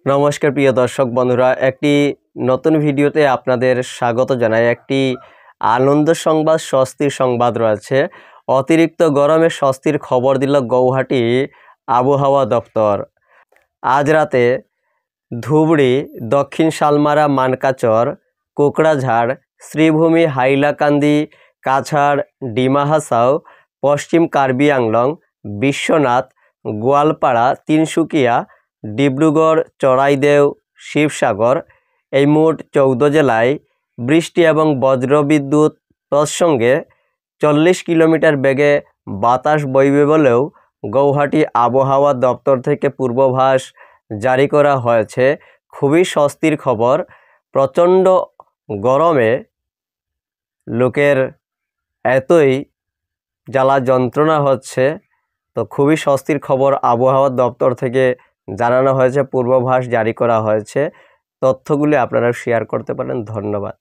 নমস্কার প্রিয় দর্শক বন্ধুরা, একটি নতুন ভিডিওতে আপনাদের স্বাগত জানাই। একটি আনন্দ সংবাদ, স্বস্তির সংবাদ রয়েছে। অতিরিক্ত গরমে স্বস্তির খবর দিল গৌহাটি আবহাওয়া দপ্তর। আজ রাতে ধুবড়ি, দক্ষিণ শালমারা, মানকাচর, কোকড়াঝাড়, শ্রীভূমি, হাইলাকান্দি, কাছাড়, ডিমা হাসাও, পশ্চিম কার্বি আংলং, বিশ্বনাথ, গোয়ালপাড়া, তিনসুকিয়া, ডিব্রুগড়, চড়াইদেও, শিবসাগর এই মোট 14 জেলায় বৃষ্টি এবং বজ্রবিদ্যুৎ তৎসঙ্গে 40 কিলোমিটার বেগে বাতাস বইবে বলেও গৌহাটি আবহাওয়া দপ্তর থেকে পূর্বাভাস জারি করা হয়েছে। খুবই স্বস্তির খবর। প্রচণ্ড গরমে লোকের এতই জ্বালা যন্ত্রণা হচ্ছে, তো খুবই স্বস্তির খবর আবহাওয়া দপ্তর থেকে জানানো হয়েছে, পূর্বাভাস জারি করা হয়েছে। তথ্যগুলি আপনারা শেয়ার করতে পারেন। ধন্যবাদ।